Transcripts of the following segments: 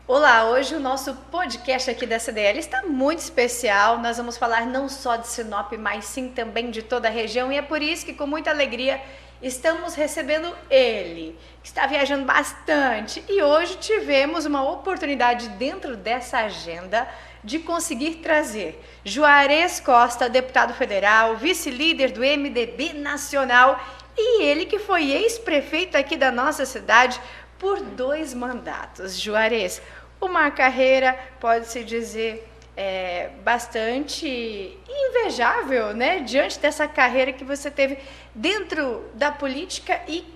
Olá, hoje o nosso podcast aqui da CDL está muito especial. Nós vamos falar não só de Sinop, mas sim também de toda a região, e é por isso que com muita alegria estamos recebendo ele, que está viajando bastante, e hoje tivemos uma oportunidade dentro dessa agenda de conseguir trazer Juarez Costa, deputado federal, vice-líder do MDB nacional, e ele que foi ex-prefeito aqui da nossa cidade por 2 mandatos. Juarez, uma carreira, pode-se dizer, bastante invejável, né? Diante dessa carreira que você teve dentro da política e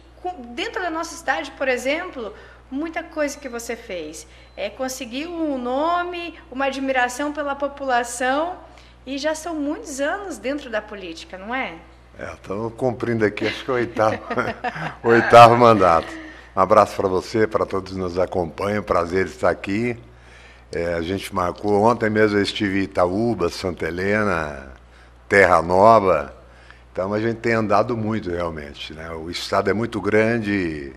dentro da nossa cidade, por exemplo, muita coisa que você fez. Conseguiu um nome, uma admiração pela população, e já são muitos anos dentro da política, não é? Estamos cumprindo aqui, acho que o oitavo mandato. Um abraço para você, para todos que nos acompanham, prazer estar aqui. A gente marcou, ontem mesmo eu estive em Itaúba, Santa Helena, Terra Nova, então a gente tem andado muito realmente, né? O estado é muito grande,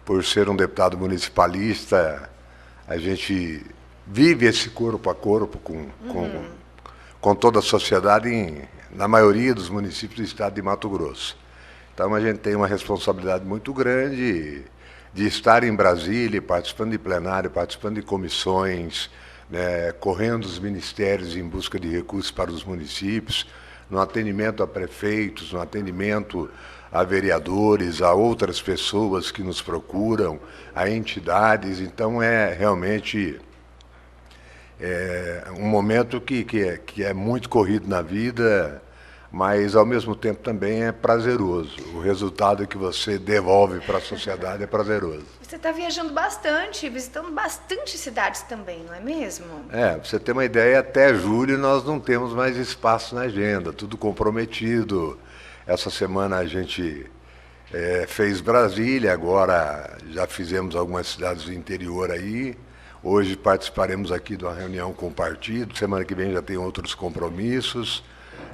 por ser um deputado municipalista, a gente vive esse corpo a corpo com toda a sociedade na maioria dos municípios do estado de Mato Grosso. Então a gente tem uma responsabilidade muito grande de estar em Brasília, participando de plenário, participando de comissões, né, correndo os ministérios em busca de recursos para os municípios, no atendimento a prefeitos, no atendimento a vereadores, a outras pessoas que nos procuram, a entidades. Então é realmente um momento que é muito corrido na vida, mas ao mesmo tempo também é prazeroso. O resultado que você devolve para a sociedade é prazeroso. Você está viajando bastante, visitando bastante cidades também, não é mesmo? Pra você ter uma ideia, até julho nós não temos mais espaço na agenda, tudo comprometido. Essa semana a gente fez Brasília, agora já fizemos algumas cidades do interior aí. Hoje participaremos aqui de uma reunião com o partido, semana que vem já tem outros compromissos.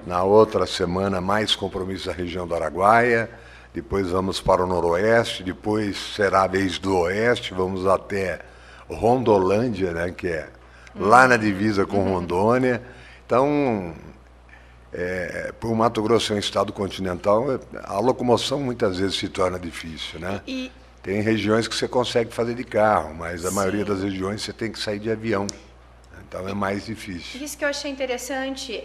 Na outra semana, mais compromissos da região do Araguaia, depois vamos para o Noroeste, depois será a vez do Oeste, vamos até Rondolândia, né, que é lá na divisa com Rondônia. Então, por o Mato Grosso ser um estado continental, a locomoção muitas vezes se torna difícil, né? Tem regiões que você consegue fazer de carro, mas a maioria das regiões você tem que sair de avião. Então é mais difícil. Isso que eu achei interessante,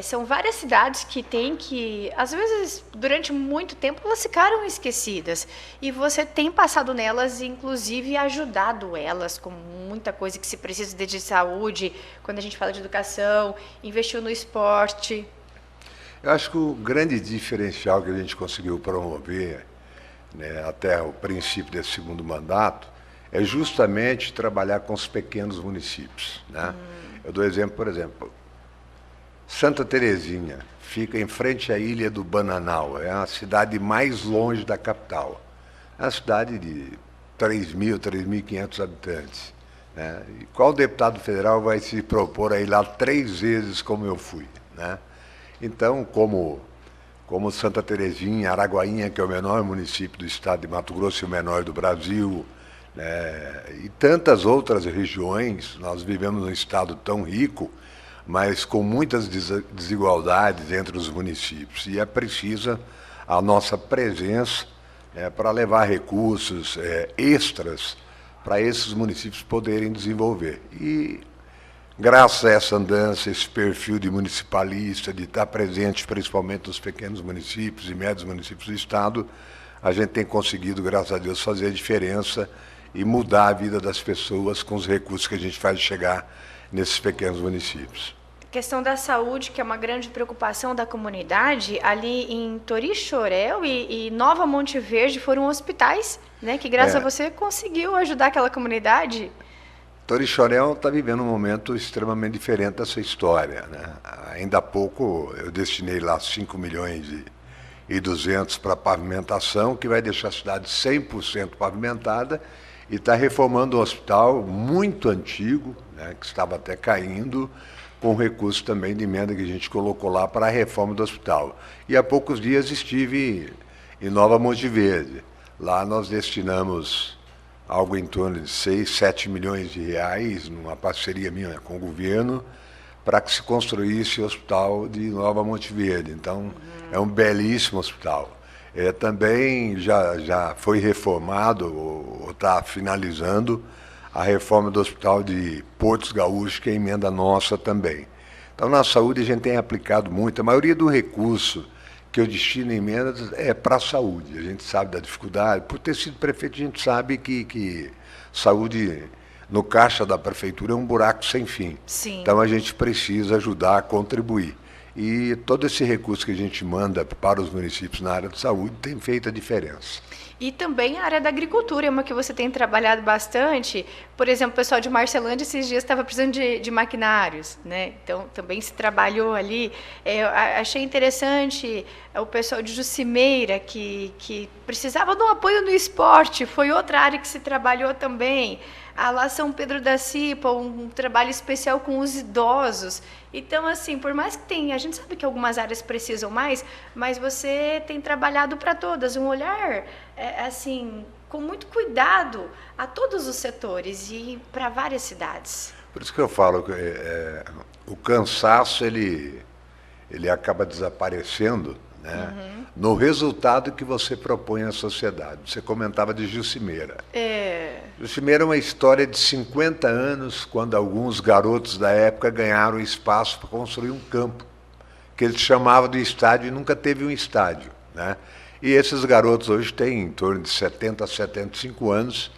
são várias cidades que, às vezes, durante muito tempo, elas ficaram esquecidas. E você tem passado nelas, inclusive ajudado elas com muita coisa que se precisa de saúde, quando a gente fala de educação, investiu no esporte. Eu acho que o grande diferencial que a gente conseguiu promover, né, até o princípio desse segundo mandato, é justamente trabalhar com os pequenos municípios, né? Eu dou exemplo, por exemplo, Santa Terezinha fica em frente à ilha do Bananal, é a cidade mais longe da capital. É uma cidade de 3.000, 3.500 habitantes, né? E qual deputado federal vai se propor a ir lá 3 vezes como eu fui, né? Então, como Santa Terezinha, Araguainha, que é o menor município do estado de Mato Grosso e o menor do Brasil, e tantas outras regiões, nós vivemos num estado tão rico, mas com muitas desigualdades entre os municípios. E é precisa a nossa presença para levar recursos extras para esses municípios poderem desenvolver. E graças a essa andança, esse perfil de municipalista, de estar presente principalmente nos pequenos municípios e médios municípios do estado, a gente tem conseguido, graças a Deus, fazer a diferença e mudar a vida das pessoas com os recursos que a gente faz chegar nesses pequenos municípios. A questão da saúde, que é uma grande preocupação da comunidade, ali em Torixoréu e Nova Monte Verde foram hospitais, né, que graças a você conseguiu ajudar aquela comunidade. Torixoréu está vivendo um momento extremamente diferente da sua história, né? Ainda há pouco eu destinei lá 5 milhões e 200 para pavimentação, que vai deixar a cidade 100% pavimentada, e está reformando um hospital muito antigo, né, que estava até caindo, com recurso também de emenda que a gente colocou lá para a reforma do hospital. E há poucos dias estive em Nova Monte Verde. Lá nós destinamos algo em torno de 6, 7 milhões de reais, numa parceria minha com o governo, para que se construísse o hospital de Nova Monte Verde. Então, é um belíssimo hospital. Também já foi reformado, ou está finalizando, a reforma do Hospital de Portos Gaúchos, que é emenda nossa também. Então, na saúde, a gente tem aplicado muito. A maioria do recurso que eu destino em emendas é para a saúde. A gente sabe da dificuldade. Por ter sido prefeito, a gente sabe que saúde, no caixa da prefeitura, é um buraco sem fim. Sim. Então, a gente precisa ajudar a contribuir. E todo esse recurso que a gente manda para os municípios na área de saúde tem feito a diferença. E também a área da agricultura é uma que você tem trabalhado bastante. Por exemplo, o pessoal de Marcelândia esses dias estava precisando de maquinários, né? Então, também se trabalhou ali. Eu achei interessante o pessoal de Jucimeira, que precisava de um apoio no esporte. Foi outra área que se trabalhou também. Lá São Pedro da Cipa, um trabalho especial com os idosos. Então, assim, por mais que tenha, a gente sabe que algumas áreas precisam mais, mas você tem trabalhado para todas, um olhar, assim, com muito cuidado a todos os setores e para várias cidades. Por isso que eu falo que o cansaço, ele acaba desaparecendo, né? No resultado que você propõe à sociedade. Você comentava de Jucimeira. Jucimeira é uma história de 50 anos, quando alguns garotos da época ganharam espaço para construir um campo, que eles chamavam de estádio e nunca teve um estádio, né? E esses garotos hoje têm em torno de 70 a 75 anos,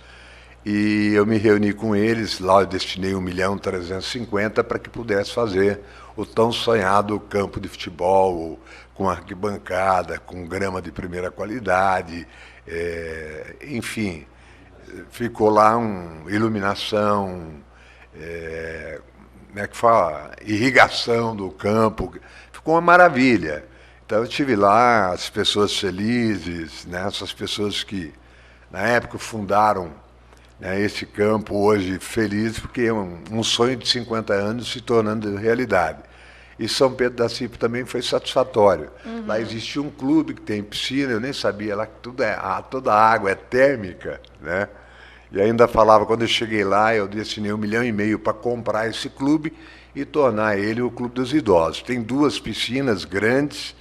e eu me reuni com eles, lá eu destinei 1.350.000 para que pudesse fazer o tão sonhado campo de futebol, com arquibancada, com grama de primeira qualidade, enfim, ficou lá iluminação, como é que fala? Irrigação do campo, ficou uma maravilha. Então eu estive lá, as pessoas felizes, né, essas pessoas que na época fundaram, né, esse campo, hoje felizes, porque é um sonho de 50 anos se tornando realidade. E São Pedro da Cipa também foi satisfatório. Lá existe um clube que tem piscina, eu nem sabia, lá que toda a água é térmica, né? E ainda falava, quando eu cheguei lá, eu destinei 1,5 milhão para comprar esse clube e tornar ele o Clube dos Idosos. Tem 2 piscinas grandes,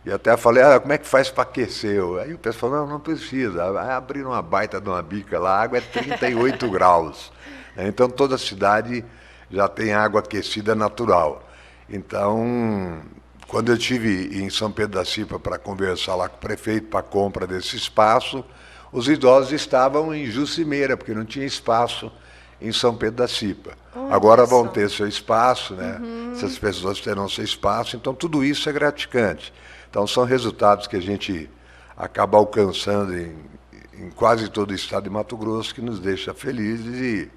e até falei, como é que faz para aquecer? Aí o pessoal falou, não precisa, vai abrir uma baita de uma bica lá, a água é 38 graus. Então toda a cidade já tem água aquecida natural. Então, quando eu estive em São Pedro da Cipa para conversar lá com o prefeito para a compra desse espaço, os idosos estavam em Jucimeira, porque não tinha espaço em São Pedro da Cipa. Agora vão ter seu espaço, né? Essas pessoas terão seu espaço, então tudo isso é gratificante. Então são resultados que a gente acaba alcançando em quase todo o estado de Mato Grosso, que nos deixa felizes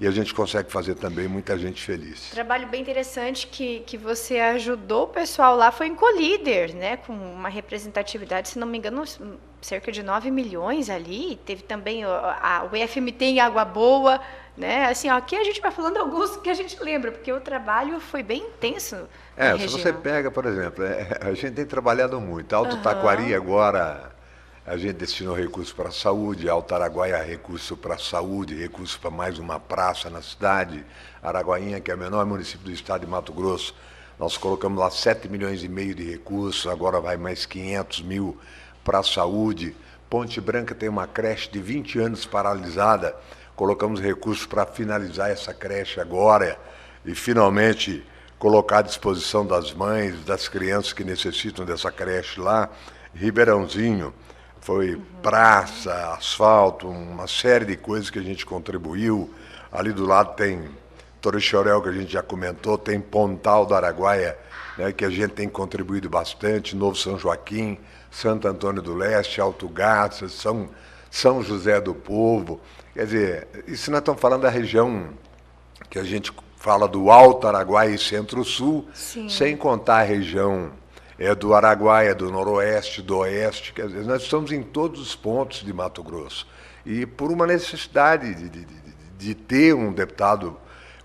e a gente consegue fazer também muita gente feliz. Trabalho bem interessante que você ajudou o pessoal lá foi em Colíder, né? Com uma representatividade, se não me engano, cerca de 9 milhões ali. Teve também o EFMT em Água Boa, né? Assim, aqui a gente vai falando alguns que a gente lembra, porque o trabalho foi bem intenso na região. Se você pega, por exemplo, a gente tem trabalhado muito. Alto Taquari agora, a gente destinou recursos para a saúde, Alto Araguaia recurso para a saúde, recurso para mais uma praça na cidade, Araguainha, que é o menor município do estado de Mato Grosso, nós colocamos lá 7,5 milhões de recursos, agora vai mais 500 mil para a saúde. Ponte Branca tem uma creche de 20 anos paralisada, colocamos recursos para finalizar essa creche agora e finalmente colocar à disposição das mães, das crianças que necessitam dessa creche lá. Ribeirãozinho, foi praça, asfalto, uma série de coisas que a gente contribuiu. Ali do lado tem Torixoréu, que a gente já comentou, tem Pontal do Araguaia, né, que a gente tem contribuído bastante, Novo São Joaquim, Santo Antônio do Leste, Alto Garças, São José do Povo. Quer dizer, isso nós estamos falando da região que a gente fala do Alto Araguaia e Centro-Sul, sem contar a região do Araguaia, do Noroeste, do Oeste, quer dizer, nós estamos em todos os pontos de Mato Grosso. E por uma necessidade de ter um deputado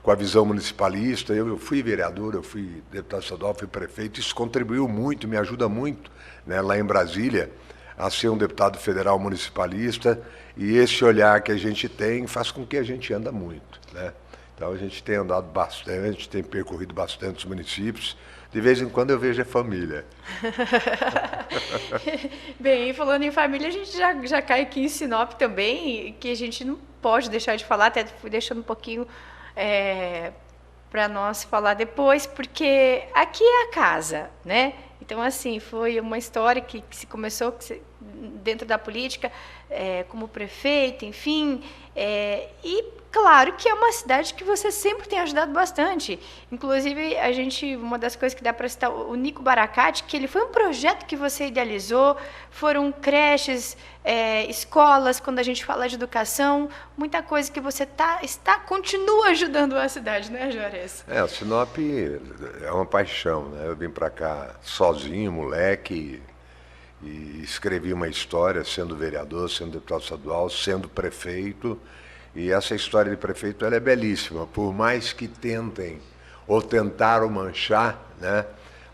com a visão municipalista. Eu fui vereador, eu fui deputado estadual, fui prefeito. Isso contribuiu muito, me ajuda muito, né, lá em Brasília, a ser um deputado federal municipalista. E esse olhar que a gente tem faz com que a gente anda muito, né? Então a gente tem andado bastante, tem percorrido bastante os municípios. De vez em quando eu vejo a família. Bem, falando em família, a gente já cai aqui em Sinop também, que a gente não pode deixar de falar, até fui deixando um pouquinho para nós falar depois, porque aqui é a casa, né? Então, assim, foi uma história que se começou dentro da política, como prefeito, enfim, e claro que é uma cidade que você sempre tem ajudado bastante. Inclusive, uma das coisas que dá para citar, o Nico Baracate, que ele foi um projeto que você idealizou, foram creches, escolas, quando a gente fala de educação, muita coisa que você continua ajudando a cidade, né, Juarez? O Sinop é uma paixão, né? Eu vim para cá sozinho, moleque, e escrevi uma história, sendo vereador, sendo deputado estadual, sendo prefeito. E essa história de prefeito ela é belíssima, por mais que tentem ou tentaram manchar, né?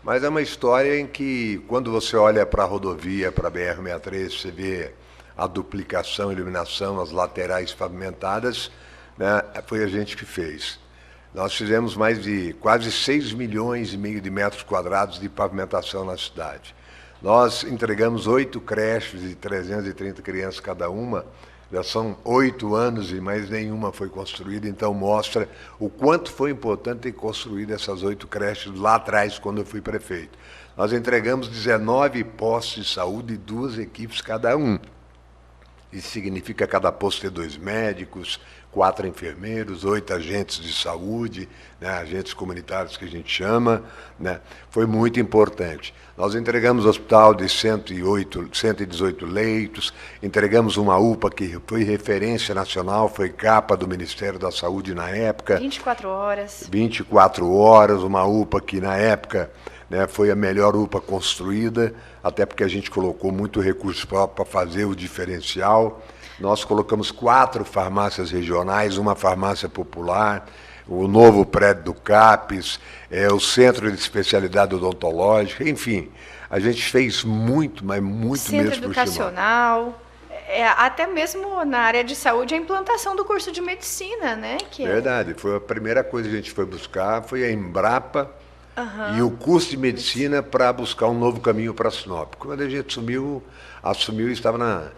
Mas é uma história em que, quando você olha para a rodovia, para a BR-63, você vê a duplicação, a iluminação, as laterais pavimentadas, né? Foi a gente que fez. Nós fizemos mais de quase 6,5 milhões de metros quadrados de pavimentação na cidade. Nós entregamos 8 creches de 330 crianças cada uma. Já são 8 anos e mais nenhuma foi construída, então mostra o quanto foi importante ter construído essas 8 creches lá atrás, quando eu fui prefeito. Nós entregamos 19 postos de saúde e 2 equipes cada um. Isso significa cada posto ter 2 médicos, 4 enfermeiros, 8 agentes de saúde, né, agentes comunitários que a gente chama, né? Foi muito importante. Nós entregamos um hospital de 118 leitos, entregamos uma UPA que foi referência nacional, foi capa do Ministério da Saúde na época. 24 horas. 24 horas, uma UPA que na época, né, foi a melhor UPA construída, até porque a gente colocou muito recurso próprio para fazer o diferencial. Nós colocamos 4 farmácias regionais, uma farmácia popular, o novo prédio do CAPES, o Centro de Especialidade Odontológica, enfim, a gente fez muito, mas muito Centro mesmo por Sinop. Educacional, até mesmo na área de saúde, a implantação do curso de medicina, né? Verdade, foi a primeira coisa que a gente foi buscar, foi a Embrapa, e o curso de medicina para buscar um novo caminho para Sinop. Quando a gente assumiu e estava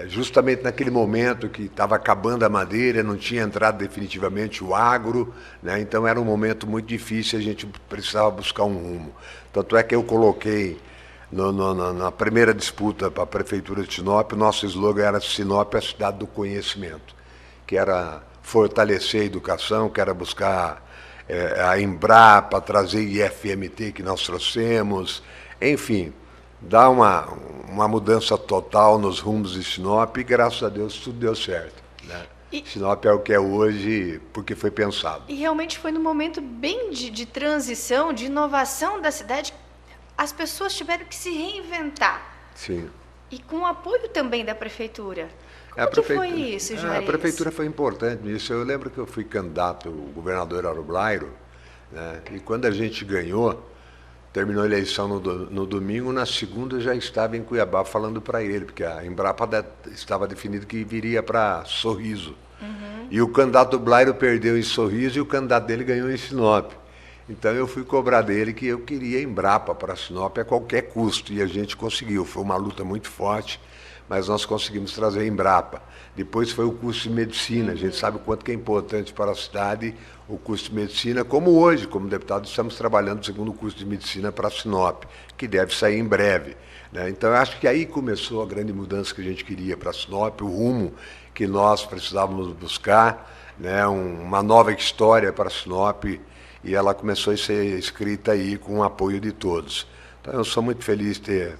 justamente naquele momento que estava acabando a madeira, não tinha entrado definitivamente o agro, né? Então era um momento muito difícil, a gente precisava buscar um rumo. Tanto é que eu coloquei na primeira disputa para a Prefeitura de Sinop, o nosso slogan era Sinop é a cidade do conhecimento, que era fortalecer a educação, que era buscar a Embrapa, trazer IFMT que nós trouxemos, enfim, dar uma mudança total nos rumos de Sinop e, graças a Deus, tudo deu certo, né? Sinop é o que é hoje porque foi pensado. E realmente foi num momento bem de transição, de inovação da cidade, as pessoas tiveram que se reinventar. Sim. E com o apoio também da Prefeitura. Como que foi isso, Juarez? A Prefeitura foi importante nisso. Eu lembro que eu fui candidato, o governador era o Blairo, né? E quando a gente ganhou, terminou a eleição no domingo, na segunda já estava em Cuiabá falando para ele, porque a Embrapa estava definido que viria para Sorriso. E o candidato Blairo perdeu em Sorriso e o candidato dele ganhou em Sinop. Então eu fui cobrar dele que eu queria Embrapa para Sinop a qualquer custo, e a gente conseguiu. Foi uma luta muito forte, mas nós conseguimos trazer a Embrapa. Depois foi o curso de medicina. A gente sabe o quanto que é importante para a cidade o curso de medicina, como hoje, como deputado, estamos trabalhando no segundo curso de medicina para Sinop, que deve sair em breve, né? Então, eu acho que aí começou a grande mudança que a gente queria para Sinop, o rumo que nós precisávamos buscar, né? Uma nova história para Sinop, e ela começou a ser escrita aí com o apoio de todos. Então, eu sou muito feliz de ter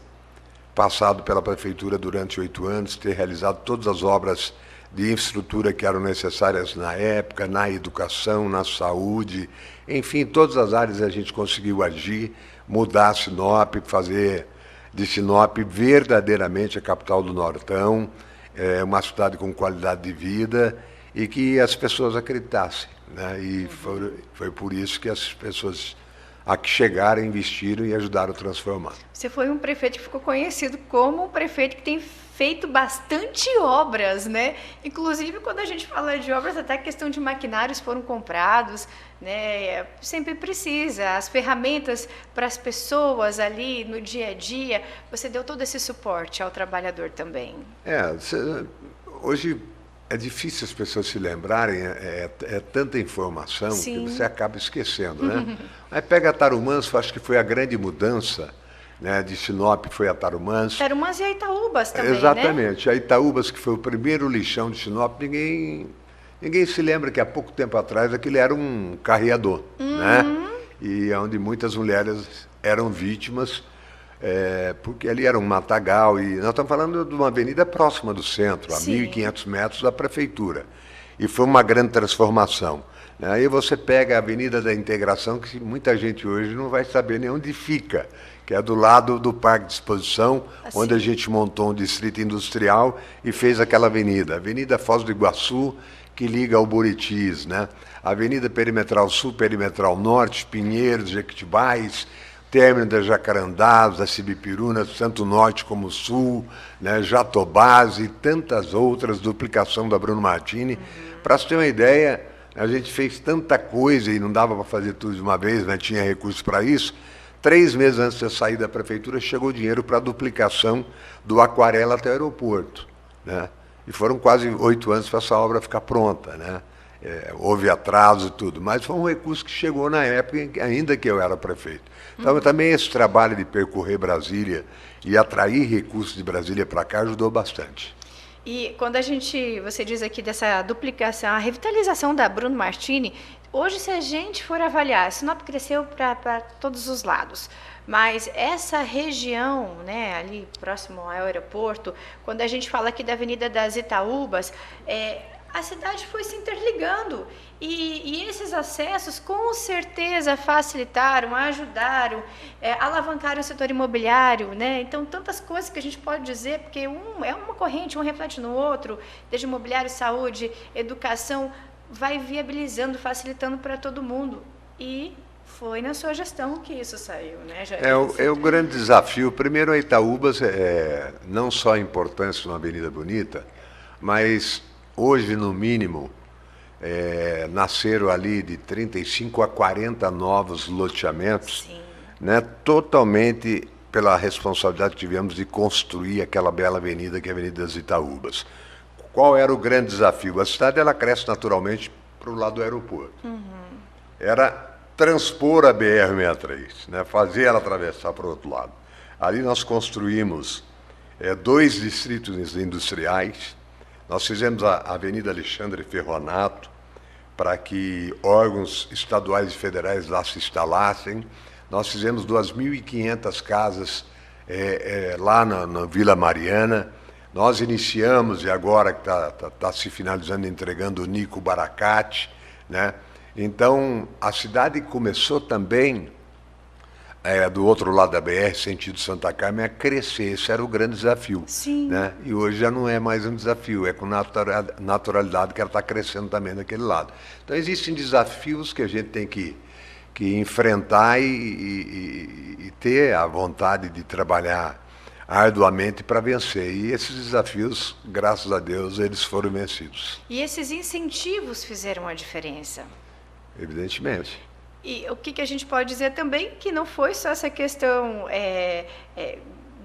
passado pela Prefeitura durante 8 anos, ter realizado todas as obras de infraestrutura que eram necessárias na época, na educação, na saúde, enfim, em todas as áreas a gente conseguiu agir, mudar Sinop, fazer de Sinop verdadeiramente a capital do Nortão, uma cidade com qualidade de vida e que as pessoas acreditassem, né? E foi por isso que as pessoas a que chegaram, investiram e ajudaram a transformar. Você foi um prefeito que ficou conhecido como um prefeito que tem feito bastante obras, né? Inclusive, quando a gente fala de obras, até a questão de maquinários foram comprados, né? Sempre precisa. As ferramentas para as pessoas ali no dia a dia, você deu todo esse suporte ao trabalhador também. Hoje é difícil as pessoas se lembrarem, é tanta informação Sim. que você acaba esquecendo, né? Aí pega Tarumãs, acho que foi a grande mudança, né, de Sinop, foi a Tarumãs. Tarumãs e a Itaúbas também, Exatamente. né? A Itaúbas, que foi o primeiro lixão de Sinop, ninguém se lembra que há pouco tempo atrás aquilo era um carreador, né? E onde muitas mulheres eram vítimas, porque ali era um matagal, e nós estamos falando de uma avenida próxima do centro, a 1.500 metros da prefeitura. E foi uma grande transformação. Aí você pega a Avenida da Integração, que muita gente hoje não vai saber nem onde fica, que é do lado do Parque de Exposição, onde a gente montou um distrito industrial e fez aquela avenida. A Avenida Foz do Iguaçu, que liga ao Buritis, né? A Avenida Perimetral Sul, Perimetral Norte, Pinheiros, Jequitibás, término da Jacarandás, da Cibipiruna, tanto norte como sul, né? Jatobás e tantas outras, duplicação da Bruno Martini. Para você ter uma ideia, a gente fez tanta coisa e não dava para fazer tudo de uma vez, né? Tinha recursos para isso. 3 meses antes de eu sair da prefeitura, chegou dinheiro para a duplicação do Aquarela até o aeroporto, né? E foram quase 8 anos para essa obra ficar pronta, né? Houve atraso e tudo, mas foi um recurso que chegou na época, ainda que eu era prefeito. Então, também esse trabalho de percorrer Brasília e atrair recursos de Brasília para cá ajudou bastante. E quando você diz aqui dessa duplicação, a revitalização da Bruno Martini, hoje, se a gente for avaliar, Sinop cresceu para todos os lados, mas essa região, né, ali próximo ao aeroporto, quando a gente fala aqui da Avenida das Itaúbas, a cidade foi se interligando e esses acessos com certeza facilitaram, ajudaram, alavancaram o setor imobiliário, né? Então, tantas coisas que a gente pode dizer, porque é uma corrente, um reflete no outro, desde imobiliário, saúde, educação, vai viabilizando, facilitando para todo mundo. E foi na sua gestão que isso saiu, né, Jair? É o grande desafio. Primeiro, a Itaúbas não só a importância de uma avenida bonita, mas hoje, no mínimo, nasceram ali de 35 a 40 novos loteamentos, né, totalmente pela responsabilidade que tivemos de construir aquela bela avenida, que é a Avenida das Itaúbas. Qual era o grande desafio? A cidade ela cresce naturalmente para o lado do aeroporto. Era transpor a BR-63, né, fazer ela atravessar para o outro lado. Ali nós construímos 2 distritos industriais. Nós fizemos a Avenida Alexandre Ferronato para que órgãos estaduais e federais lá se instalassem. Nós fizemos 2.500 casas lá na Vila Mariana. Nós iniciamos, e agora que está se finalizando, entregando o Nico Baracate, né? Então, a cidade começou também, do outro lado da BR, sentido Santa Carmen, a crescer. Esse era o grande desafio. Sim. Né? E hoje já não é mais um desafio, é com naturalidade que ela está crescendo também daquele lado. Então, existem desafios que a gente tem que enfrentar e ter a vontade de trabalhar arduamente para vencer. E esses desafios, graças a Deus, eles foram vencidos. E esses incentivos fizeram a diferença? Evidentemente. E o que a gente pode dizer também, que não foi só essa questão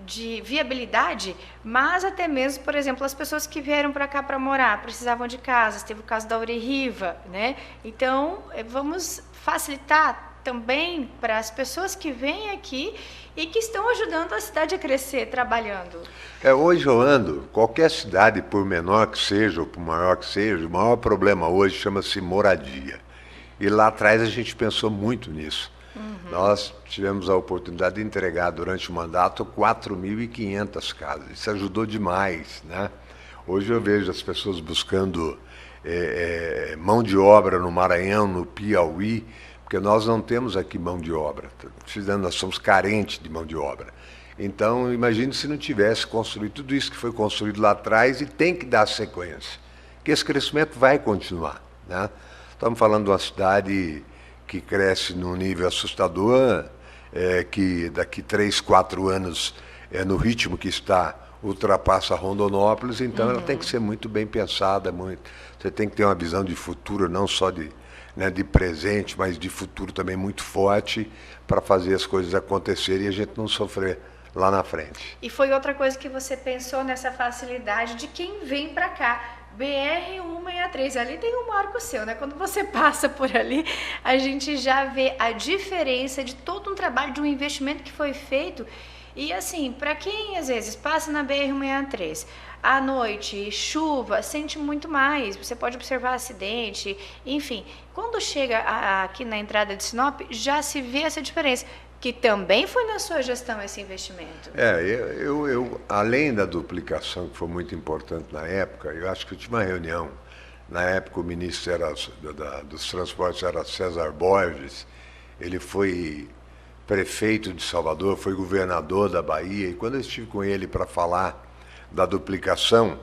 de viabilidade, mas até mesmo, por exemplo, as pessoas que vieram para cá para morar, precisavam de casas, teve o caso da Aureriva, né? Então, vamos facilitar também para as pessoas que vêm aqui e que estão ajudando a cidade a crescer, trabalhando. Hoje eu ando, qualquer cidade, por menor que seja ou por maior que seja, o maior problema hoje chama-se moradia. E lá atrás a gente pensou muito nisso. Nós tivemos a oportunidade de entregar durante o mandato 4.500 casas. Isso ajudou demais, né? Hoje eu vejo as pessoas buscando mão de obra no Maranhão, no Piauí, porque nós não temos aqui mão de obra. Nós somos carentes de mão de obra. Então, imagine se não tivesse construído tudo isso que foi construído lá atrás e tem que dar sequência. que esse crescimento vai continuar, né? Estamos falando de uma cidade que cresce num nível assustador, que daqui 3, 4 anos, no ritmo que está, ultrapassa Rondonópolis, então ela tem que ser muito bem pensada, você tem que ter uma visão de futuro, não só de presente, mas de futuro também muito forte, para fazer as coisas acontecerem e a gente não sofrer lá na frente. E foi outra coisa que você pensou nessa facilidade de quem vem para cá. BR-163, ali tem um marco seu, né? Quando você passa por ali, a gente já vê a diferença de todo um trabalho, de um investimento que foi feito. E assim, para quem às vezes passa na BR-163, à noite, chuva, sente muito mais. Você pode observar acidente, enfim. Quando chega aqui na entrada de Sinop, já se vê essa diferença, que também foi na sua gestão esse investimento. Eu além da duplicação, que foi muito importante na época, eu acho que eu tive uma reunião, na época o ministro dos transportes era César Borges, ele foi prefeito de Salvador, foi governador da Bahia, e quando eu estive com ele para falar da duplicação,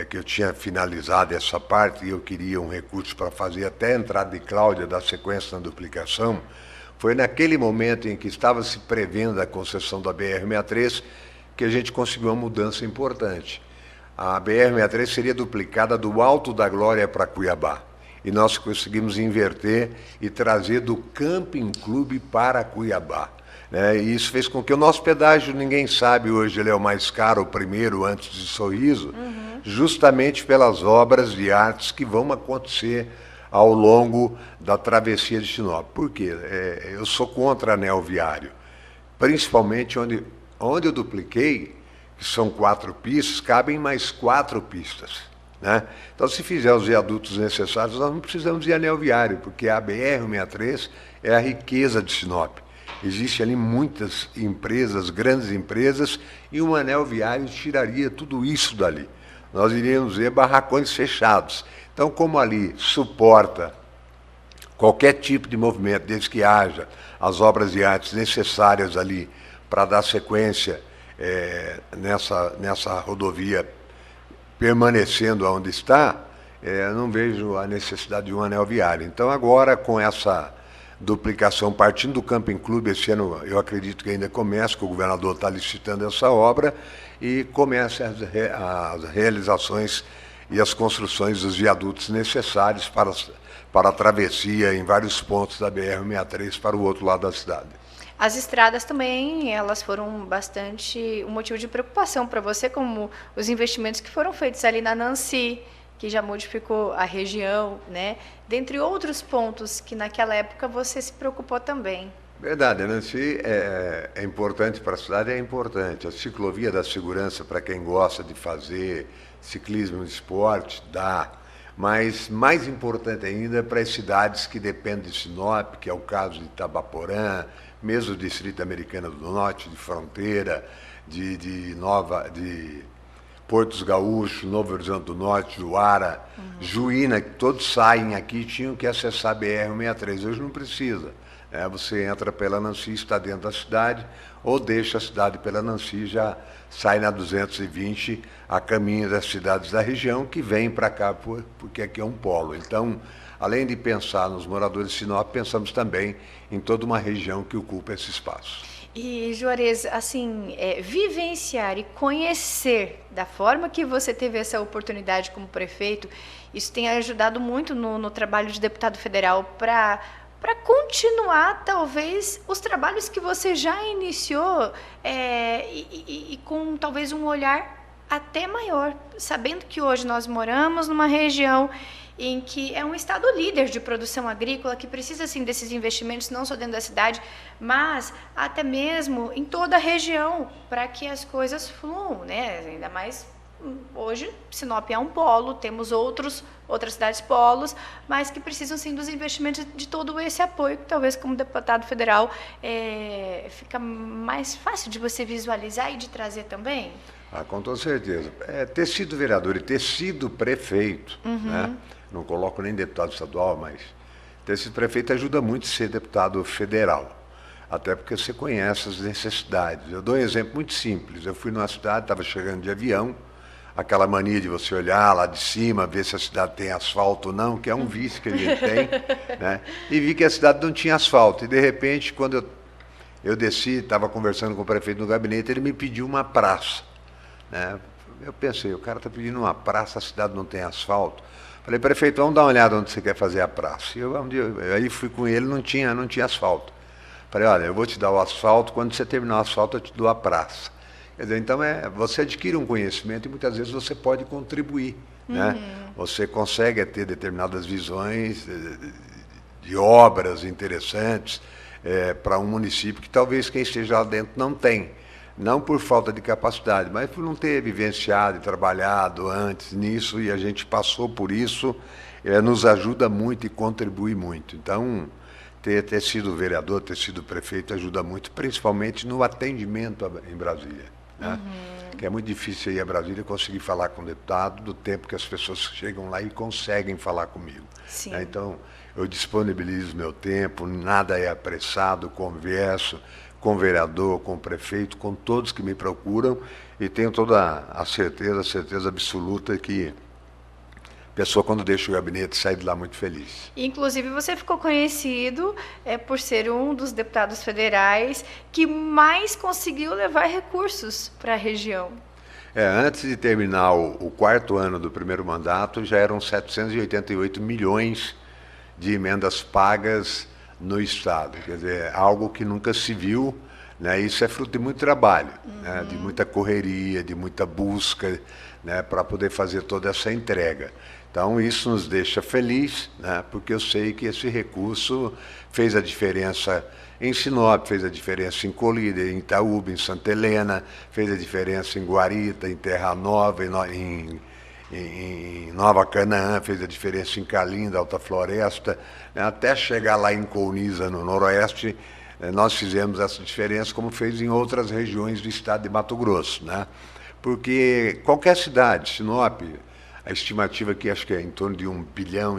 que eu tinha finalizado essa parte e eu queria um recurso para fazer até a entrada de Cláudia da sequência na duplicação, foi naquele momento em que estava se prevendo a concessão da BR-63 que a gente conseguiu uma mudança importante. A BR-63 seria duplicada do Alto da Glória para Cuiabá. E nós conseguimos inverter e trazer do Camping Clube para Cuiabá, né? E isso fez com que o nosso pedágio, ninguém sabe hoje, ele é o mais caro, o primeiro antes de Sorriso, justamente pelas obras de artes que vão acontecer ao longo da travessia de Sinop. Por quê? Eu sou contra anel viário, principalmente onde eu dupliquei, que são 4 pistas, cabem mais 4 pistas, né? Então, se fizer os viadutos necessários, nós não precisamos de anel viário, porque a BR-163 é a riqueza de Sinop. Existem ali muitas empresas, grandes empresas, e um anel viário tiraria tudo isso dali. Nós iríamos ver barracões fechados. Então, como ali suporta qualquer tipo de movimento, desde que haja as obras de arte necessárias ali para dar sequência nessa rodovia permanecendo onde está, não vejo a necessidade de um anel viário. Então, agora, com essa duplicação, partindo do Camping Clube, esse ano eu acredito que ainda começa, que o governador está licitando essa obra, e começa as realizações e as construções dos viadutos necessários para a travessia em vários pontos da BR-163 para o outro lado da cidade. As estradas também, elas foram bastante um motivo de preocupação para você, como os investimentos que foram feitos ali na Nancy, que já modificou a região, né? Dentre outros pontos que naquela época você se preocupou também. Verdade, a Nancy é importante para a cidade, é importante. A ciclovia da segurança, para quem gosta de fazer ciclismo de esporte, dá. Mas mais importante ainda para as cidades que dependem de Sinop, que é o caso de Itabaporã, mesmo o Distrito Americano do Norte, de Fronteira, de Portos Gaúchos, Novo Horizonte do Norte, Juara, Juína, que todos saem aqui e tinham que acessar a BR-163. Hoje não precisa. Você entra pela Nancy, está dentro da cidade, ou deixa a cidade pela Nancy, já sai na 220 a caminho das cidades da região, que vêm para cá porque aqui é um polo. Então, além de pensar nos moradores de Sinop, pensamos também em toda uma região que ocupa esse espaço. E, Juarez, assim, vivenciar e conhecer da forma que você teve essa oportunidade como prefeito, isso tem ajudado muito no trabalho de deputado federal para continuar, talvez, os trabalhos que você já iniciou e com, talvez, um olhar até maior, sabendo que hoje nós moramos numa região em que é um estado líder de produção agrícola, que precisa, sim, desses investimentos, não só dentro da cidade, mas até mesmo em toda a região, para que as coisas fluam, né? Ainda mais hoje, Sinop é um polo, temos outras cidades polos, mas que precisam, sim, dos investimentos, de todo esse apoio, que talvez como deputado federal fica mais fácil de você visualizar e de trazer também. Com toda certeza. Ter sido vereador e ter sido prefeito, né? Não coloco nem deputado estadual, mas ter sido prefeito ajuda muito a ser deputado federal, até porque você conhece as necessidades. Eu dou um exemplo muito simples. Eu fui numa cidade, estava chegando de avião, aquela mania de você olhar lá de cima, ver se a cidade tem asfalto ou não, que é um vício que a gente tem, né? E vi que a cidade não tinha asfalto. E, de repente, quando eu desci, estava conversando com o prefeito no gabinete, ele me pediu uma praça, né? Eu pensei, o cara está pedindo uma praça, a cidade não tem asfalto. Falei, prefeito, vamos dar uma olhada onde você quer fazer a praça. E aí fui com ele, não tinha asfalto. Falei, olha, eu vou te dar o asfalto, quando você terminar o asfalto eu te dou a praça. Quer dizer, então você adquire um conhecimento e muitas vezes você pode contribuir, né? Você consegue ter determinadas visões de obras interessantes para um município que talvez quem esteja lá dentro não tem. Não por falta de capacidade, mas por não ter vivenciado e trabalhado antes nisso, e a gente passou por isso, nos ajuda muito e contribui muito. Então, ter sido vereador, ter sido prefeito ajuda muito, principalmente no atendimento em Brasília, né? Que é muito difícil ir a Brasília e conseguir falar com o deputado do tempo que as pessoas chegam lá e conseguem falar comigo. Sim. Né? Então, eu disponibilizo meu tempo, nada é apressado, converso com o vereador, com o prefeito, com todos que me procuram, e tenho toda a certeza absoluta que a pessoa, quando deixa o gabinete, sai de lá muito feliz. Inclusive, você ficou conhecido por ser um dos deputados federais que mais conseguiu levar recursos para a região. Antes de terminar o quarto ano do primeiro mandato, já eram 788 milhões de emendas pagas no Estado. Quer dizer, algo que nunca se viu, né? Isso é fruto de muito trabalho, né? De muita correria, de muita busca, né? Para poder fazer toda essa entrega. Então, isso nos deixa feliz, né? Porque eu sei que esse recurso fez a diferença em Sinop, fez a diferença em Colíder, em Itaúba, em Santa Helena, fez a diferença em Guarita, em Terra Nova, em Nova Canaã, fez a diferença em Calinda, Alta Floresta, né? Até chegar lá em Colniza, no Noroeste, nós fizemos essa diferença, como fez em outras regiões do estado de Mato Grosso, né? Porque qualquer cidade, Sinop, a estimativa aqui acho que é em torno de 1,5 bilhão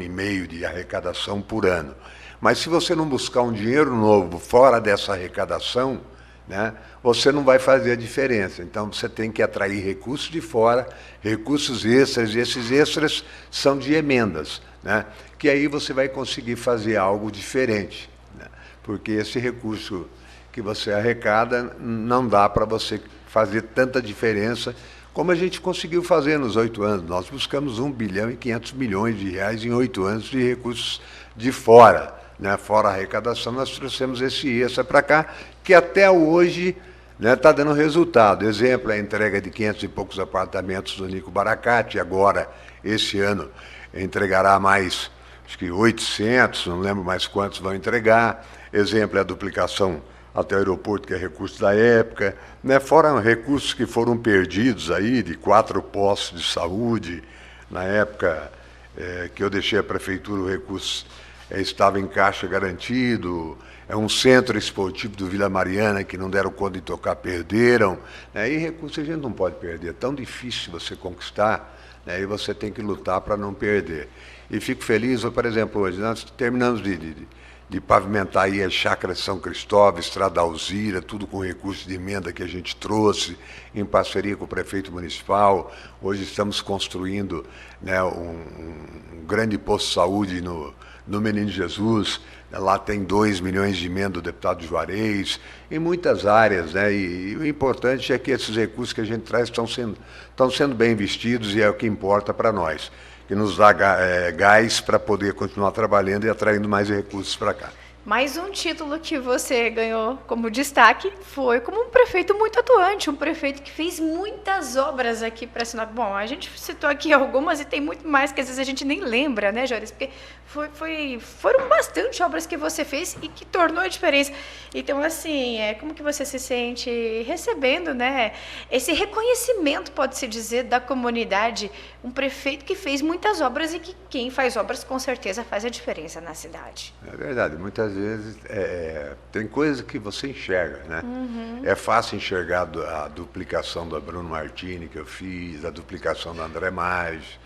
de arrecadação por ano. Mas se você não buscar um dinheiro novo fora dessa arrecadação, né, você não vai fazer a diferença. Então, você tem que atrair recursos de fora, recursos extras, e esses extras são de emendas, né, que aí você vai conseguir fazer algo diferente, né, porque esse recurso que você arrecada não dá para você fazer tanta diferença como a gente conseguiu fazer nos 8 anos. Nós buscamos 1,5 bilhão de reais em 8 anos de recursos de fora, né? Fora a arrecadação, nós trouxemos esse extra para cá, que até hoje está dando resultado. Exemplo, a entrega de 500 e poucos apartamentos do Nico Baracate, agora, esse ano, entregará mais, acho que 800, não lembro mais quantos vão entregar. Exemplo, é a duplicação até o aeroporto, que é recurso da época, né? Fora recursos que foram perdidos aí, de 4 postos de saúde, na época que eu deixei a prefeitura, o recurso estava em caixa garantido, um centro esportivo do Vila Mariana, que não deram conta de tocar, perderam, né? E recursos a gente não pode perder, é tão difícil você conquistar, né? E você tem que lutar para não perder. E fico feliz, por exemplo, hoje nós terminamos de pavimentar aí a Chácara São Cristóvão, Estrada Alzira, tudo com recurso de emenda que a gente trouxe, em parceria com o prefeito municipal. Hoje estamos construindo, né, um grande posto de saúde no Menino Jesus. Lá tem 2 milhões de emenda do deputado Juarez, em muitas áreas, né? E o importante é que esses recursos que a gente traz estão sendo bem investidos, e é o que importa para nós, que nos dá gás para poder continuar trabalhando e atraindo mais recursos para cá. Mais um título que você ganhou como destaque foi como um prefeito muito atuante, um prefeito que fez muitas obras aqui para Sinop. Bom, a gente citou aqui algumas e tem muito mais que às vezes a gente nem lembra, né, Joris? Porque foram bastante obras que você fez e que tornou a diferença. Então, assim, como que você se sente recebendo, né, esse reconhecimento, pode-se dizer, da comunidade, um prefeito que fez muitas obras e que quem faz obras com certeza faz a diferença na cidade. É verdade, muitas vezes tem coisas que você enxerga, né? É fácil enxergar a duplicação do Bruno Martini que eu fiz, a duplicação do André Maggi,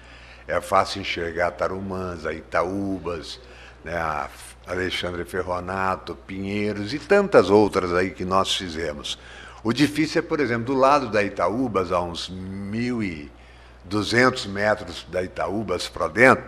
é fácil enxergar Tarumãs, a Itaúbas, né, a Alexandre Ferronato, Pinheiros e tantas outras aí que nós fizemos. O difícil é, por exemplo, do lado da Itaúbas, há uns 200 metros da Itaúbas para dentro,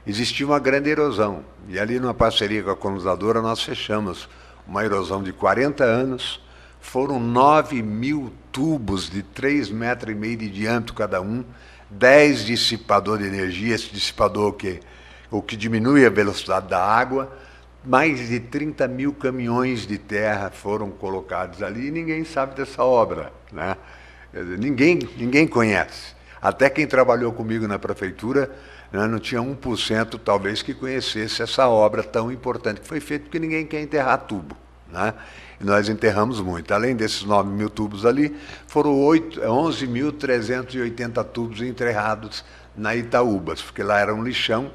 existia uma grande erosão. E ali, numa parceria com a colonizadora, nós fechamos uma erosão de 40 anos. Foram 9.000 tubos de 3,5 metros de diâmetro cada um, 10 dissipadores de energia, esse dissipador o que diminui a velocidade da água, mais de 30.000 caminhões de terra foram colocados ali e ninguém sabe dessa obra, né? Ninguém conhece. Até quem trabalhou comigo na prefeitura, né, não tinha 1% talvez que conhecesse essa obra tão importante que foi feita, porque ninguém quer enterrar tubo, né? E nós enterramos muito. Além desses 9.000 tubos ali, foram 11.380 tubos enterrados na Itaúbas, porque lá era um lixão.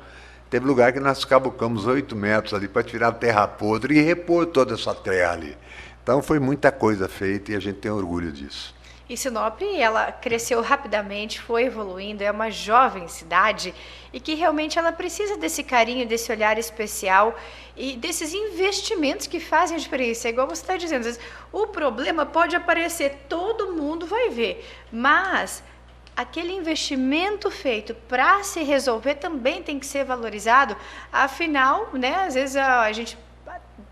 Teve lugar que nós cavucamos 8 metros ali para tirar a terra podre e repor toda essa terra ali. Então foi muita coisa feita e a gente tem orgulho disso. E Sinop, ela cresceu rapidamente, foi evoluindo, é uma jovem cidade e que realmente ela precisa desse carinho, desse olhar especial e desses investimentos que fazem a diferença. É igual você está dizendo, às vezes, o problema pode aparecer, todo mundo vai ver, mas aquele investimento feito para se resolver também tem que ser valorizado. Afinal, né, às vezes a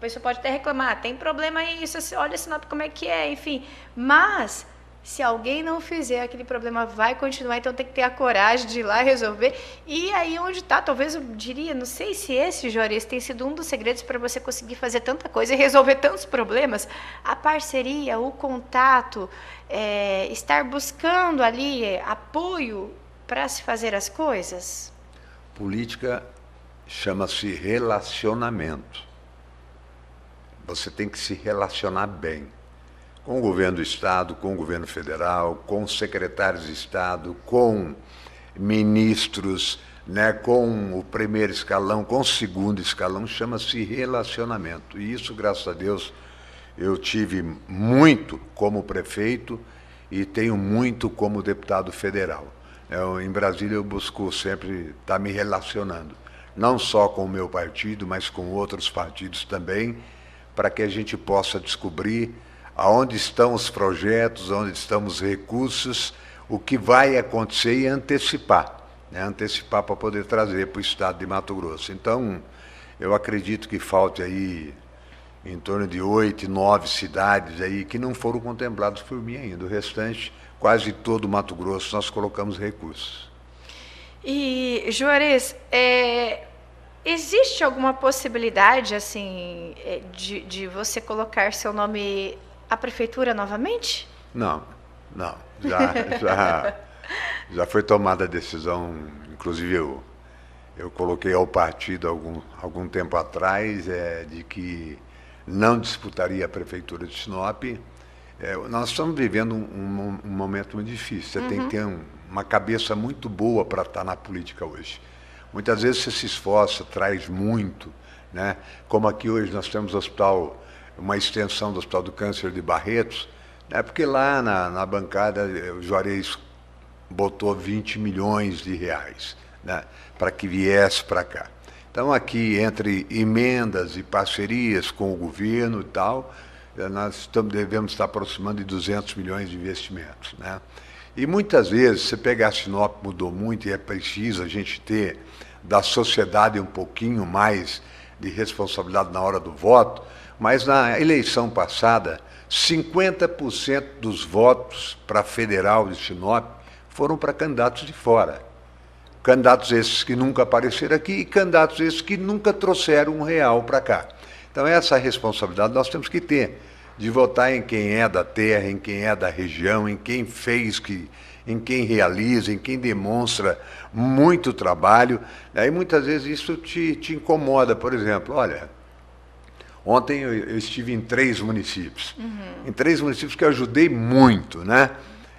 pessoa pode até reclamar, tem problema isso, olha Sinop como é que é, enfim, mas se alguém não fizer, aquele problema vai continuar, então tem que ter a coragem de ir lá resolver. E aí onde está, talvez eu diria, não sei se esse, Juarez, tem sido um dos segredos para você conseguir fazer tanta coisa e resolver tantos problemas, a parceria, o contato, estar buscando ali apoio para se fazer as coisas? Política chama-se relacionamento. Você tem que se relacionar bem com o governo do Estado, com o governo federal, com os secretários de Estado, com ministros, né, com o primeiro escalão, com o segundo escalão, chama-se relacionamento. E isso, graças a Deus, eu tive muito como prefeito e tenho muito como deputado federal. Em Brasília eu busco sempre estar me relacionando, não só com o meu partido, mas com outros partidos também, para que a gente possa descobrir aonde estão os projetos, onde estão os recursos, o que vai acontecer e antecipar, né? Antecipar para poder trazer para o estado de Mato Grosso. Então, eu acredito que falte aí em torno de 8, 9 cidades aí que não foram contempladas por mim ainda. O restante, quase todo o Mato Grosso, nós colocamos recursos. E, Juarez, existe alguma possibilidade assim de você colocar seu nome à prefeitura novamente? Não. Já foi tomada a decisão, inclusive eu coloquei ao partido algum tempo atrás, de que não disputaria a prefeitura de Sinop. Nós estamos vivendo um momento muito difícil. Você tem que ter uma cabeça muito boa para estar na política hoje. Muitas vezes você se esforça, traz muito, né? Como aqui hoje nós temos uma extensão do Hospital do Câncer de Barretos, né? Porque lá na bancada o Juarez botou 20 milhões de reais, né? Para que viesse para cá. Então aqui, entre emendas e parcerias com o governo e tal, nós devemos estar aproximando de 200 milhões de investimentos, né? E muitas vezes, você pegar Sinop, mudou muito e é preciso a gente ter da sociedade um pouquinho mais de responsabilidade na hora do voto, mas na eleição passada, 50% dos votos para federal de Sinop foram para candidatos de fora. Candidatos esses que nunca apareceram aqui e candidatos esses que nunca trouxeram R$1 para cá. Então essa responsabilidade nós temos que ter, de votar em quem é da terra, em quem é da região, em quem fez, em quem realiza, em quem demonstra muito trabalho. Aí muitas vezes isso te incomoda. Por exemplo, olha, ontem eu estive em 3 municípios. Em 3 municípios que eu ajudei muito, né?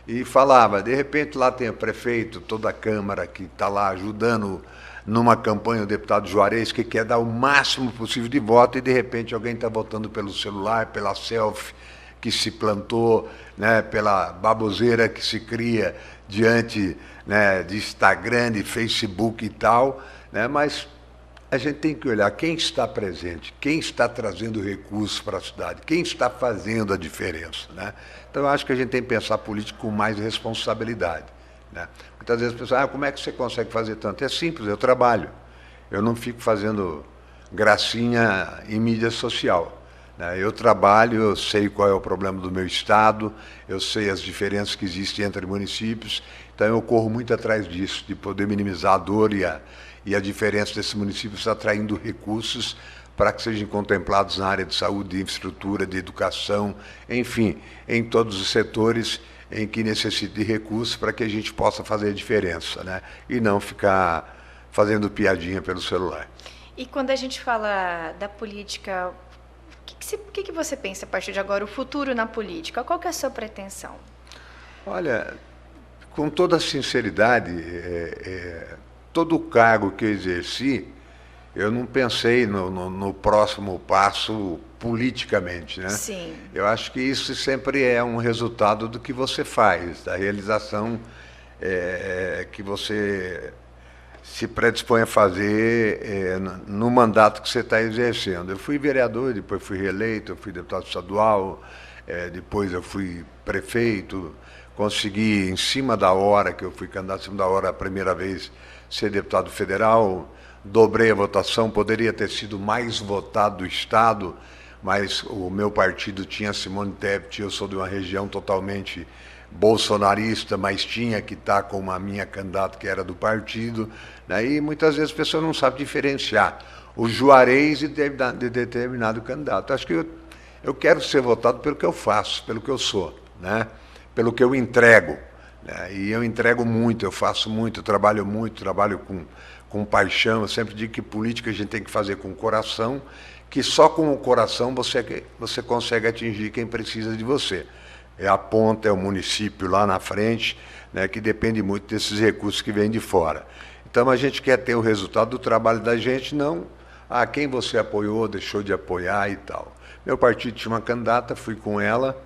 E falava, de repente lá tem o prefeito, toda a Câmara que está lá ajudando numa campanha o deputado Juarez, que quer dar o máximo possível de voto, e de repente alguém está votando pelo celular, pela selfie que se plantou, né, pela baboseira que se cria diante, né, de Instagram, de Facebook e tal, né, mas a gente tem que olhar quem está presente, quem está trazendo recursos para a cidade, quem está fazendo a diferença, né? Então eu acho que a gente tem que pensar político com mais responsabilidade, né? Muitas vezes as pessoas, como é que você consegue fazer tanto? É simples, eu trabalho. Eu não fico fazendo gracinha em mídia social, né? Eu trabalho, eu sei qual é o problema do meu estado, eu sei as diferenças que existem entre municípios, então eu corro muito atrás disso, de poder minimizar a dor e a diferença desses municípios atraindo recursos para que sejam contemplados na área de saúde, de infraestrutura, de educação, enfim, em todos os setores em que necessite de recursos para que a gente possa fazer a diferença, né? E não ficar fazendo piadinha pelo celular. E quando a gente fala da política, o que você pensa a partir de agora, o futuro na política? Qual que é a sua pretensão? Olha, com toda sinceridade, todo o cargo que eu exerci, eu não pensei no próximo passo politicamente, né? Sim. Eu acho que isso sempre é um resultado do que você faz, da realização que você se predispõe a fazer no mandato que você está exercendo. Eu fui vereador, depois fui reeleito, eu fui deputado estadual, depois eu fui prefeito, consegui, em cima da hora, que eu fui candidato em cima da hora a primeira vez, ser deputado federal, dobrei a votação, poderia ter sido mais votado do Estado, mas o meu partido tinha Simone Tebet, eu sou de uma região totalmente bolsonarista, mas tinha que estar com a minha candidata que era do partido, né? E muitas vezes as pessoas não sabem diferenciar o Juarez de determinado candidato. Acho que eu quero ser votado pelo que eu faço, pelo que eu sou, né? Pelo que eu entrego, né? E eu entrego muito, eu faço muito, eu trabalho muito, trabalho com paixão. Eu sempre digo que política a gente tem que fazer com o coração, que só com o coração você consegue atingir quem precisa de você. É a ponta, é o município lá na frente, né, que depende muito desses recursos que vêm de fora. Então a gente quer ter o resultado do trabalho da gente, não quem você apoiou, deixou de apoiar e tal. Meu partido tinha uma candidata, fui com ela,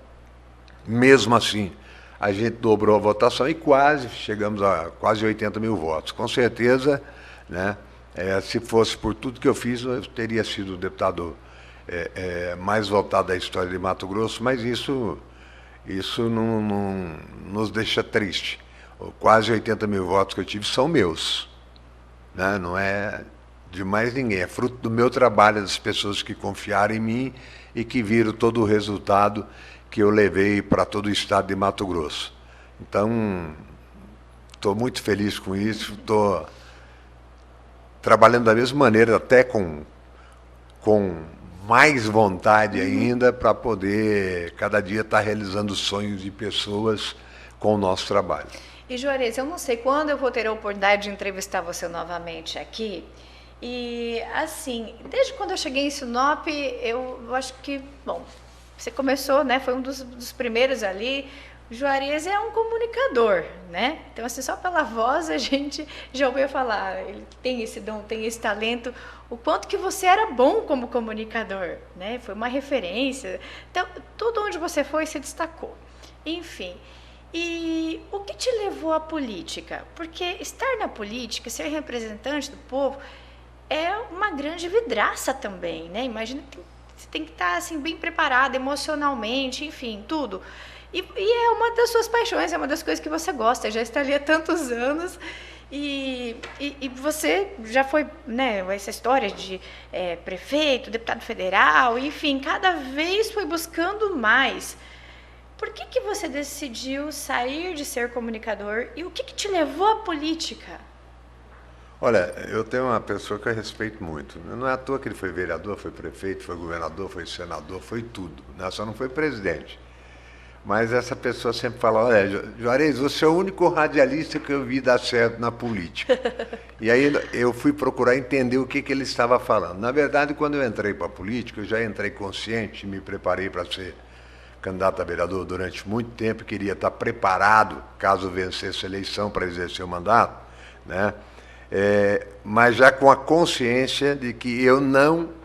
mesmo assim a gente dobrou a votação e chegamos a quase 80 mil votos. Com certeza, né, se fosse por tudo que eu fiz, eu teria sido o deputado mais votado da história de Mato Grosso, mas isso não nos deixa triste. Quase 80 mil votos que eu tive são meus, né? Não é de mais ninguém, é fruto do meu trabalho, das pessoas que confiaram em mim e que viram todo o resultado que eu levei para todo o estado de Mato Grosso. Então, estou muito feliz com isso, estou trabalhando da mesma maneira, até com mais vontade ainda, para poder cada dia estar realizando sonhos de pessoas com o nosso trabalho. E Juarez, eu não sei quando eu vou ter a oportunidade de entrevistar você novamente aqui. E assim, desde quando eu cheguei em Sinop, eu acho que, bom, você começou, né? Foi um dos primeiros ali. O Juarez é um comunicador, né? Então, assim, só pela voz a gente já ouviu falar, ele tem esse dom, tem esse talento, o quanto que você era bom como comunicador, né? Foi uma referência. Então, tudo onde você foi se destacou. Enfim, e o que te levou à política? Porque estar na política, ser representante do povo, é uma grande vidraça também, né? Imagina que você tem que estar assim, bem preparado emocionalmente, enfim, tudo. E é uma das suas paixões, é uma das coisas que você gosta, já está ali há tantos anos. E você já foi, né, essa história de prefeito, deputado federal, enfim, cada vez foi buscando mais. Por que você decidiu sair de ser comunicador e o que te levou à política? Olha, eu tenho uma pessoa que eu respeito muito. Não é à toa que ele foi vereador, foi prefeito, foi governador, foi senador, foi tudo, né? Só não foi presidente. Mas essa pessoa sempre fala, olha, Juarez, você é o único radialista que eu vi dar certo na política. E aí eu fui procurar entender o que ele estava falando. Na verdade, quando eu entrei para a política, eu já entrei consciente, me preparei para ser candidato a vereador durante muito tempo, queria estar preparado, caso vencesse a eleição, para exercer o mandato, né? Mas já com a consciência de que eu não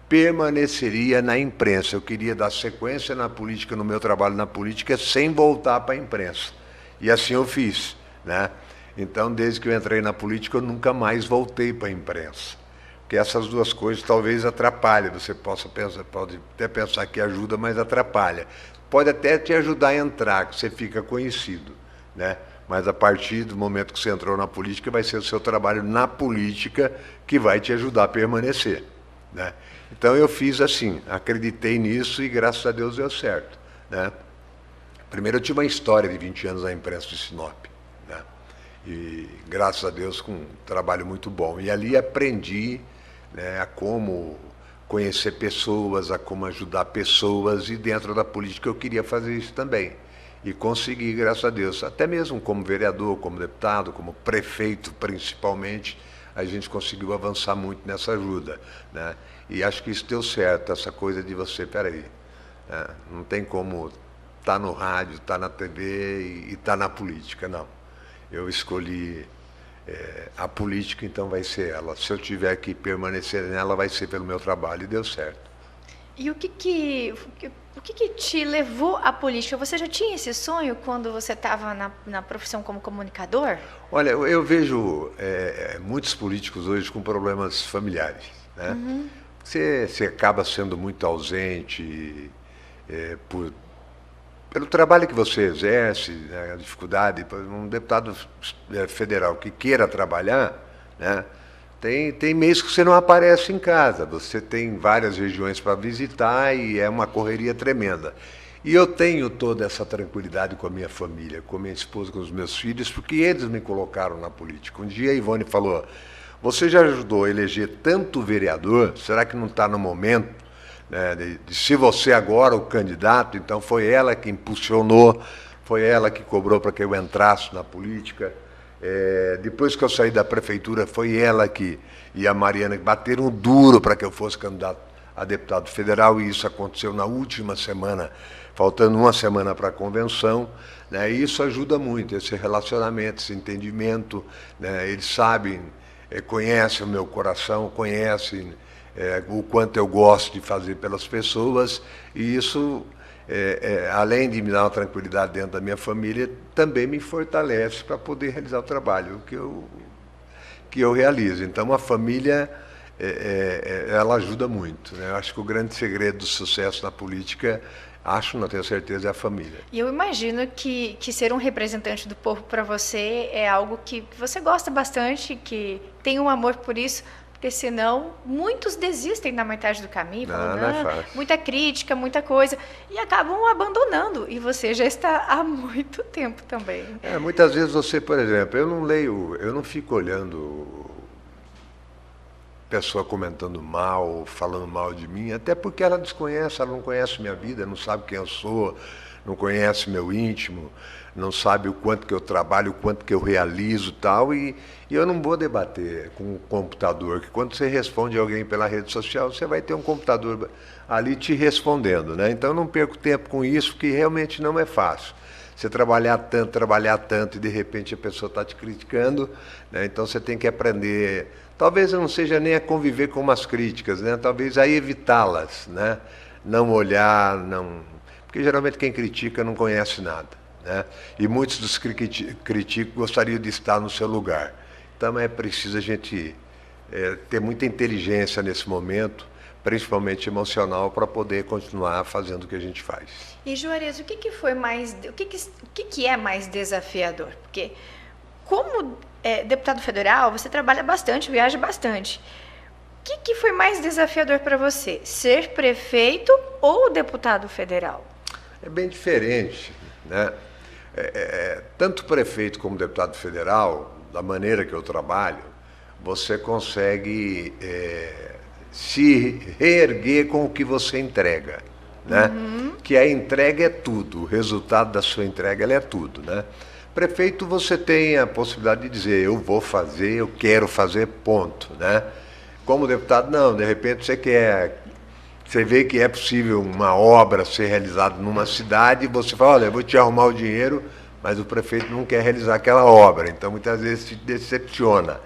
permaneceria na imprensa. Eu queria dar sequência na política, no meu trabalho na política, sem voltar para a imprensa. E assim eu fiz, né? Então, desde que eu entrei na política, eu nunca mais voltei para a imprensa. Porque essas duas coisas talvez atrapalhem. Você pode até pensar que ajuda, mas atrapalha. Pode até te ajudar a entrar, que você fica conhecido, né? Mas a partir do momento que você entrou na política, vai ser o seu trabalho na política que vai te ajudar a permanecer, né? Então eu fiz assim, acreditei nisso e graças a Deus deu certo, né? Primeiro eu tive uma história de 20 anos na imprensa de Sinop, né? E graças a Deus com um trabalho muito bom. E ali aprendi, né, a como conhecer pessoas, a como ajudar pessoas, e dentro da política eu queria fazer isso também. E consegui, graças a Deus, até mesmo como vereador, como deputado, como prefeito principalmente, a gente conseguiu avançar muito nessa ajuda, né? E acho que isso deu certo, essa coisa de você, peraí, né, não tem como estar no rádio, estar na TV e estar na política, não. Eu escolhi a política, então vai ser ela. Se eu tiver que permanecer nela, vai ser pelo meu trabalho, e deu certo. E o que te levou à política? Você já tinha esse sonho quando você estava na profissão como comunicador? Olha, eu vejo muitos políticos hoje com problemas familiares, né? Você acaba sendo muito ausente pelo trabalho que você exerce, né, a dificuldade. Um deputado federal que queira trabalhar, né, tem mês que você não aparece em casa, você tem várias regiões para visitar e é uma correria tremenda. E eu tenho toda essa tranquilidade com a minha família, com a minha esposa, com os meus filhos, porque eles me colocaram na política. Um dia a Ivone falou, você já ajudou a eleger tanto vereador, será que não está no momento, né, de se você agora o candidato? Então foi ela que impulsionou, foi ela que cobrou para que eu entrasse na política. Depois que eu saí da prefeitura, foi ela e a Mariana que bateram duro para que eu fosse candidato a deputado federal, e isso aconteceu na última semana, faltando uma semana para a convenção, né? E isso ajuda muito, esse relacionamento, esse entendimento, né? Eles sabem, conhecem o meu coração, conhecem o quanto eu gosto de fazer pelas pessoas, e isso, além de me dar uma tranquilidade dentro da minha família, também me fortalece para poder realizar o trabalho que eu realizo. Então, a família, ela ajuda muito, né? Eu acho que o grande segredo do sucesso na política, não tenho certeza, é a família. E eu imagino que ser um representante do povo para você é algo que você gosta bastante, que tem um amor por isso, porque senão muitos desistem na metade do caminho, falando, Não é fácil. Muita crítica, muita coisa, e acabam abandonando. E você já está há muito tempo também. Muitas vezes você, por exemplo, eu não fico olhando pessoa comentando mal, falando mal de mim, até porque ela desconhece, ela não conhece minha vida, não sabe quem eu sou, não conhece meu íntimo, não sabe o quanto que eu trabalho, o quanto que eu realizo tal, e eu não vou debater com o computador, que quando você responde alguém pela rede social, você vai ter um computador ali te respondendo, né? Então eu não perco tempo com isso, porque realmente não é fácil. Você trabalhar tanto, e de repente a pessoa está te criticando, né? Então você tem que aprender, talvez não seja nem a conviver com umas críticas, né? Talvez a evitá-las, né? Não olhar, porque geralmente quem critica não conhece nada, né? E muitos dos que criticam gostariam de estar no seu lugar. Então é preciso a gente ter muita inteligência nesse momento, principalmente emocional, para poder continuar fazendo o que a gente faz. E Juarez, o que é mais desafiador? Porque como deputado federal, você trabalha bastante, viaja bastante. O que foi mais desafiador para você? Ser prefeito ou deputado federal? É bem diferente, né? Tanto prefeito como deputado federal, da maneira que eu trabalho, você consegue se reerguer com o que você entrega, né? Que a entrega é tudo, o resultado da sua entrega ela é tudo, né? Prefeito, você tem a possibilidade de dizer, eu vou fazer, eu quero fazer, ponto, né? Como deputado, não, de repente você vê que é possível uma obra ser realizada numa cidade e você fala, olha, eu vou te arrumar o dinheiro, mas o prefeito não quer realizar aquela obra, então muitas vezes se decepciona.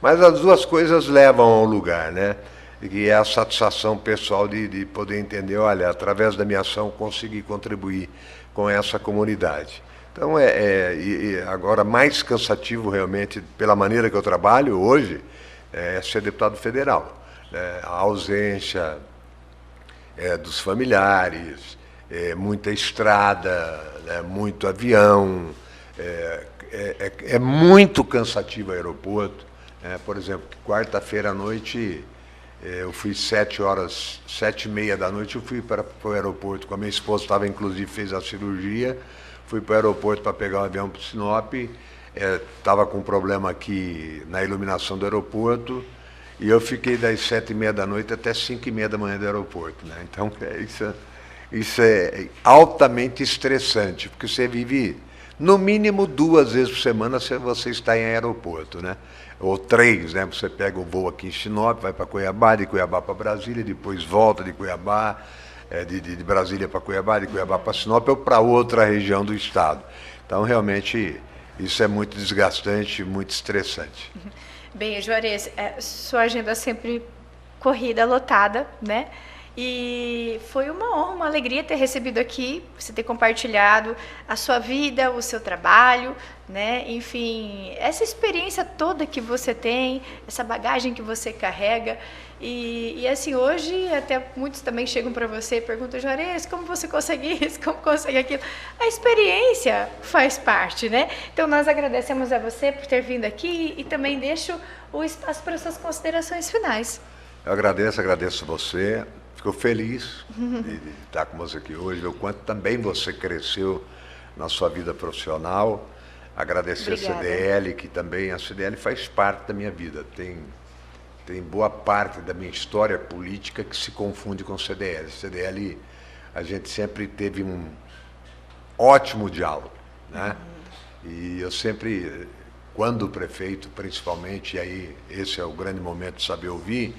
Mas as duas coisas levam ao lugar, né? E é a satisfação pessoal de poder entender, olha, através da minha ação consegui contribuir com essa comunidade. Então, agora mais cansativo realmente, pela maneira que eu trabalho hoje, é ser deputado federal, né? A ausência dos familiares, muita estrada, né? Muito avião, É muito cansativo o aeroporto. Por exemplo, quarta-feira à noite, eu fui 7h30 da noite, eu fui para o aeroporto com a minha esposa, estava inclusive, fez a cirurgia, fui para o aeroporto para pegar um avião para o Sinop, estava com um problema aqui na iluminação do aeroporto, e eu fiquei das 7h30 da noite até 5h30 da manhã do aeroporto, né? Então, isso é altamente estressante, porque você vive, no mínimo 2 vezes por semana, você está em aeroporto, né? Ou 3, né? Você pega o voo aqui em Sinop, vai para Cuiabá, de Cuiabá para Brasília, depois volta de Cuiabá, de Brasília para Cuiabá, de Cuiabá para Sinop, ou para outra região do estado. Então, realmente, isso é muito desgastante, muito estressante. Bem, Juarez, sua agenda sempre corrida, lotada, né? E foi uma honra, uma alegria ter recebido aqui, você ter compartilhado a sua vida, o seu trabalho, né? Enfim, essa experiência toda que você tem, essa bagagem que você carrega. E assim, hoje até muitos também chegam para você e perguntam, Juarez, como você consegue isso, como consegue aquilo? A experiência faz parte, né? Então nós agradecemos a você por ter vindo aqui e também deixo o espaço para suas considerações finais. Eu agradeço você. Fico feliz de estar com você aqui hoje, ver o quanto também você cresceu na sua vida profissional. Agradecer Obrigada. a CDL, que também a CDL faz parte da minha vida. Tem boa parte da minha história política que se confunde com CDL. CDL, a gente sempre teve um ótimo diálogo, né? E eu sempre, quando prefeito, principalmente, e aí esse é o grande momento de saber ouvir,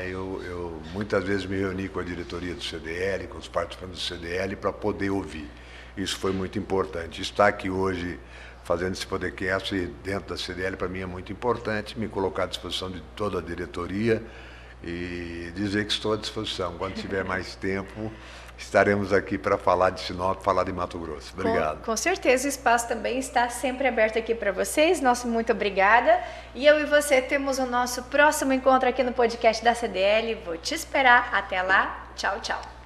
eu muitas vezes me reuni com a diretoria do CDL, com os participantes do CDL, para poder ouvir. Isso foi muito importante. Estar aqui hoje fazendo esse podcast dentro da CDL, para mim é muito importante, me colocar à disposição de toda a diretoria e dizer que estou à disposição. Quando tiver mais tempo, estaremos aqui para falar de Sinop, falar de Mato Grosso. Obrigado. Com certeza, o espaço também está sempre aberto aqui para vocês. Nosso muito obrigada. E eu e você temos o nosso próximo encontro aqui no podcast da CDL. Vou te esperar. Até lá. Tchau, tchau.